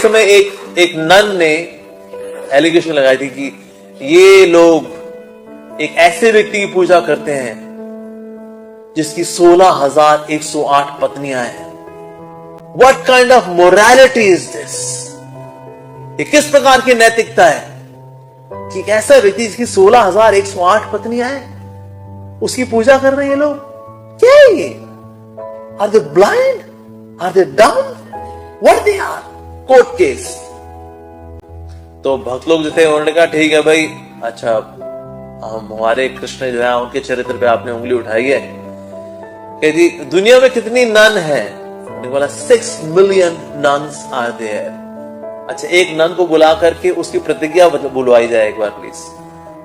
समय एक नन ने एलिगेशन लगाई थी कि ये लोग एक ऐसे व्यक्ति की पूजा करते हैं जिसकी 16,108 पत्नियां हैं। What kind of morality is this? ये किस प्रकार की नैतिकता है कि एक ऐसा व्यक्ति जिसकी 16,108 पत्नियां हैं उसकी पूजा कर रहे हैं ये लोग? क्या है ये? Are they blind? Are they dumb? What they are? Court case. तो भक्त लोग जो थे उन्होंने कहा ठीक है भाई, अच्छा हमारे कृष्ण जो है उनके चरित्र पे आपने उंगली उठाई है कि जी दुनिया में कितनी नन है? बोला 6 मिलियन नन्स आर देयर। अच्छा, एक नन को बुला करके उसकी प्रतिज्ञा बुलवाई जाए एक बार प्लीज।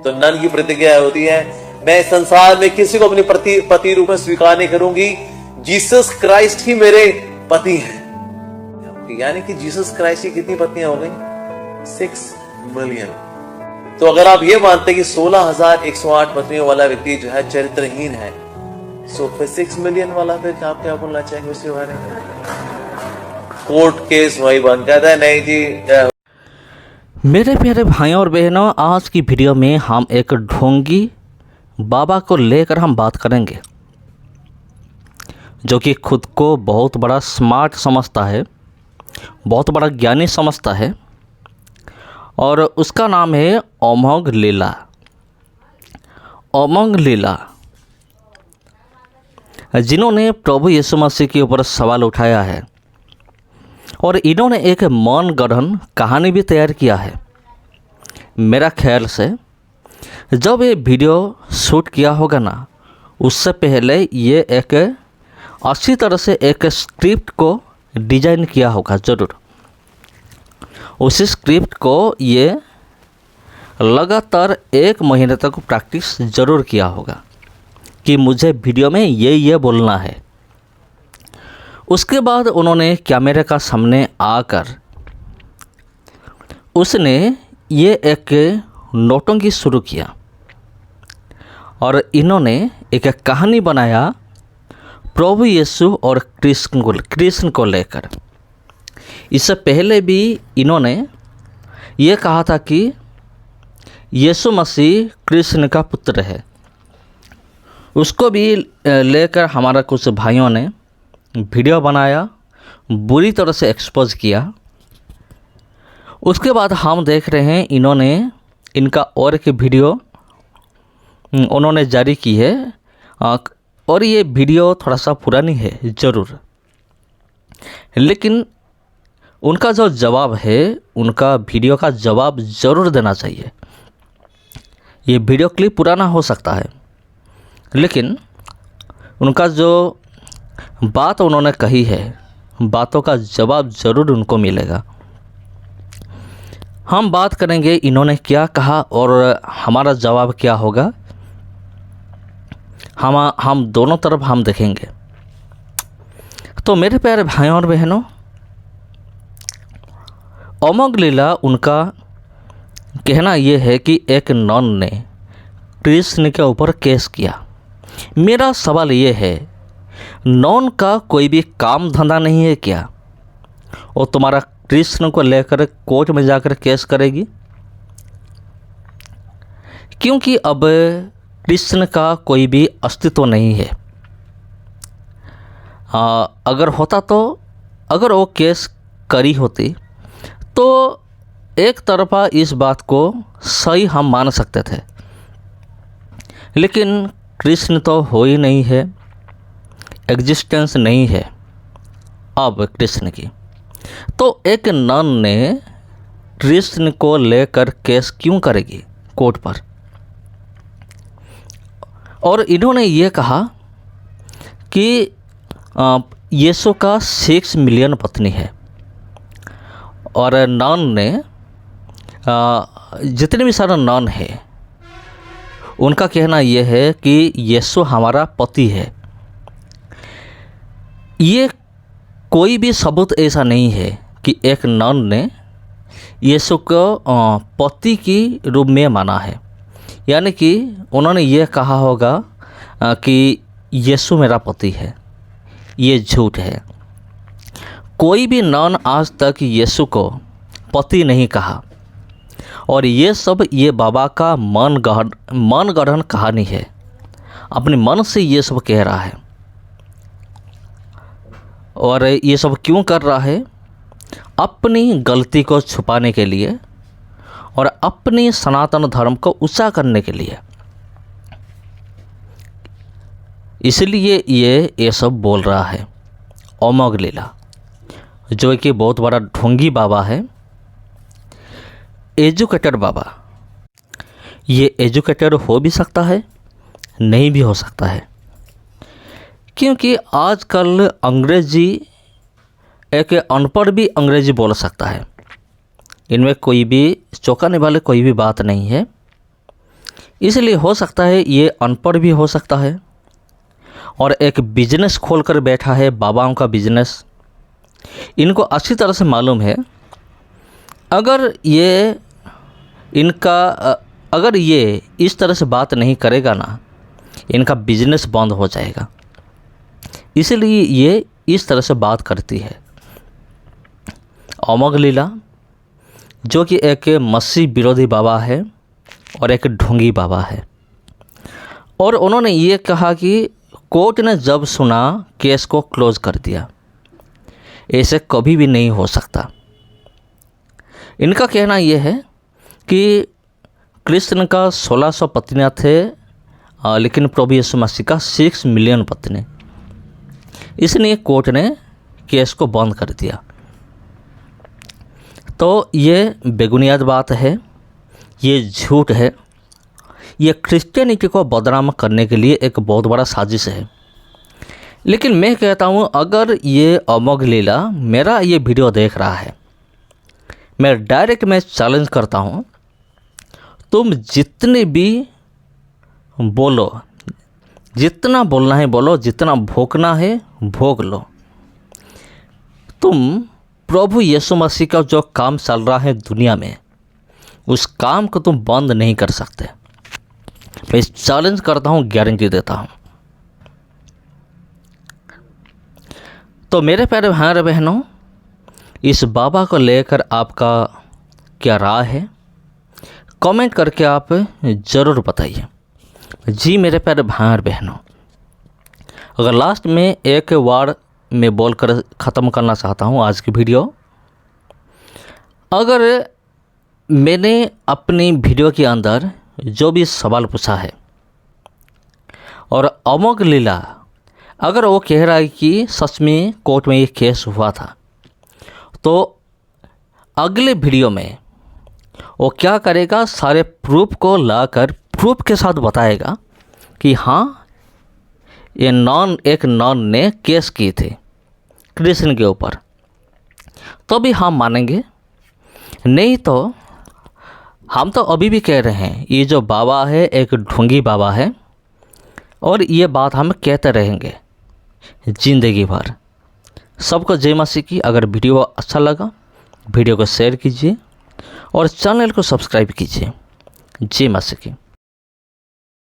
तो नन की प्रतिज्ञा होती है, मैं संसार में किसी को अपने पति रूप में स्वीकार नहीं करूंगी, जीसस क्राइस्ट ही मेरे पति हैं। यानी कि जीसस क्राइस्ट की कितनी पत्नियां हो गई? 6 मिलियन। तो अगर आप ये मानते हैं कि 16,108 पत्नियों वाला व्यक्ति जो है चरित्रहीन है, सो फिर 6 मिलियन वाला फिर आप क्या बोलना चाहेंगे उसके बारे में? कोर्ट केस वही बन कहता है नहीं जी। मेरे प्यारे भाइयों और बहनों, आज की वीडियो में हम एक ढोंगी बाबा को लेकर हम बात करेंगे जो कि खुद को बहुत बड़ा स्मार्ट समझता है, बहुत बड़ा ज्ञानी समझता है, और उसका नाम है अमोघ लीला। अमोघ लीला जिन्होंने प्रभु यीशु मसीह के ऊपर सवाल उठाया है और इन्होंने एक मनगढ़ंत कहानी भी तैयार किया है। मेरा ख्याल से जब ये वीडियो शूट किया होगा ना, उससे पहले ये एक अच्छी तरह से एक स्क्रिप्ट को डिजाइन किया होगा ज़रूर। उसी स्क्रिप्ट को ये लगातार 1 महीने तक प्रैक्टिस ज़रूर किया होगा कि मुझे वीडियो में ये बोलना है। उसके बाद उन्होंने कैमरे का सामने आकर उसने ये एक नोटंकी शुरू किया और इन्होंने एक कहानी बनाया प्रभु यीशु और कृष्ण को लेकर। इससे पहले भी इन्होंने ये कहा था कि यीशु मसीह कृष्ण का पुत्र है। उसको भी लेकर हमारा कुछ भाइयों ने वीडियो बनाया, बुरी तरह से एक्सपोज किया। उसके बाद हम देख रहे हैं इन्होंने इनका और एक वीडियो उन्होंने जारी की है, और ये वीडियो थोड़ा सा पुरानी है ज़रूर, लेकिन उनका जो जवाब है, उनका वीडियो का जवाब ज़रूर देना चाहिए। ये वीडियो क्लिप पुराना हो सकता है, लेकिन उनका जो बात उन्होंने कही है, बातों का जवाब ज़रूर उनको मिलेगा। हम बात करेंगे इन्होंने क्या कहा और हमारा जवाब क्या होगा। हम दोनों तरफ हम देखेंगे। तो मेरे प्यारे भाइयों और बहनों, अमोघ लीला उनका कहना यह है कि एक नन ने कृष्ण के ऊपर केस किया। मेरा सवाल ये है, नन का कोई भी काम धंधा नहीं है क्या? और तुम्हारा कृष्ण को लेकर कोर्ट में जाकर केस करेगी? क्योंकि अब कृष्ण का कोई भी अस्तित्व नहीं है। अगर होता तो, अगर वो केस करी होती तो एक तरफा इस बात को सही हम मान सकते थे, लेकिन कृष्ण तो हो ही नहीं है, एग्जिस्टेंस नहीं है अब कृष्ण की। तो एक नन ने कृष्ण को लेकर केस क्यों करेगी कोर्ट पर? और इन्होंने ये कहा कि यीशु का 6 मिलियन पत्नी है, और नन ने जितने भी सारे नन है उनका कहना यह है कि यीशु हमारा पति है। ये कोई भी सबूत ऐसा नहीं है कि एक नन ने यीशु को पति की रूप में माना है। यानी कि उन्होंने ये कहा होगा कि यीशु मेरा पति है। ये झूठ है। कोई भी नन आज तक यीशु को पति नहीं कहा। और ये सब ये बाबा का मन गढ़ंत कहानी है, अपने मन से ये सब कह रहा है। और ये सब क्यों कर रहा है? अपनी गलती को छुपाने के लिए और अपनी सनातन धर्म को ऊंचा करने के लिए। इसलिए ये सब बोल रहा है। अमोघ लीला जो कि बहुत बड़ा ढोंगी बाबा है, एजुकेटेड बाबा। ये एजुकेटेड हो भी सकता है, नहीं भी हो सकता है, क्योंकि आजकल अंग्रेजी एक अनपढ़ भी अंग्रेजी बोल सकता है। इनमें कोई भी चौंकाने वाले कोई भी बात नहीं है। इसलिए हो सकता है ये अनपढ़ भी हो सकता है और एक बिजनेस खोलकर बैठा है, बाबाओं का बिजनेस। इनको अच्छी तरह से मालूम है अगर ये इस तरह से बात नहीं करेगा ना, इनका बिजनेस बंद हो जाएगा। इसलिए ये इस तरह से बात करती है। अमोघ लीला जो कि एक मसीह विरोधी बाबा है और एक ढोंगी बाबा है। और उन्होंने ये कहा कि कोर्ट ने जब सुना केस को क्लोज कर दिया। ऐसे कभी भी नहीं हो सकता। इनका कहना यह है कि कृष्ण का 1600 पत्नियां थे, लेकिन प्रभु यीशु मसीह का 6 मिलियन पत्नी। इसलिए कोर्ट ने केस को बंद कर दिया। तो ये बेबुनियाद बात है, ये झूठ है, ये क्रिश्चियनिटी को बदनाम करने के लिए एक बहुत बड़ा साजिश है। लेकिन मैं कहता हूँ अगर ये अमोघ लीला मेरा ये वीडियो देख रहा है, मैं चैलेंज करता हूँ, तुम जितने भी बोलो, जितना बोलना है बोलो, जितना भोंकना है भोंक लो। तुम प्रभु यीशु मसीह का जो काम चल रहा है दुनिया में, उस काम को तुम बंद नहीं कर सकते। मैं चैलेंज करता हूँ, गारंटी देता हूँ। तो मेरे प्यारे भाई और बहनों, इस बाबा को लेकर आपका क्या राय है, कमेंट करके आप ज़रूर बताइए। जी मेरे प्यारे भाई और बहनों, अगर लास्ट में एक वर्ड में बोलकर ख़त्म करना चाहता हूँ आज की वीडियो। अगर मैंने अपनी वीडियो के अंदर जो भी सवाल पूछा है और अमोघ लीला अगर वो कह रहा है कि सच में कोर्ट में ये केस हुआ था, तो अगले वीडियो में वो क्या करेगा, सारे प्रूफ को लाकर प्रूफ के साथ बताएगा कि हाँ ये एक नॉन ने केस किए थे कृष्ण के ऊपर, तो भी हम मानेंगे। नहीं तो हम तो अभी भी कह रहे हैं ये जो बाबा है एक ढोंगी बाबा है, और ये बात हम कहते रहेंगे ज़िंदगी भर। सबको जय मसीह की। अगर वीडियो अच्छा लगा वीडियो को शेयर कीजिए और चैनल को सब्सक्राइब कीजिए। जय मसीह की।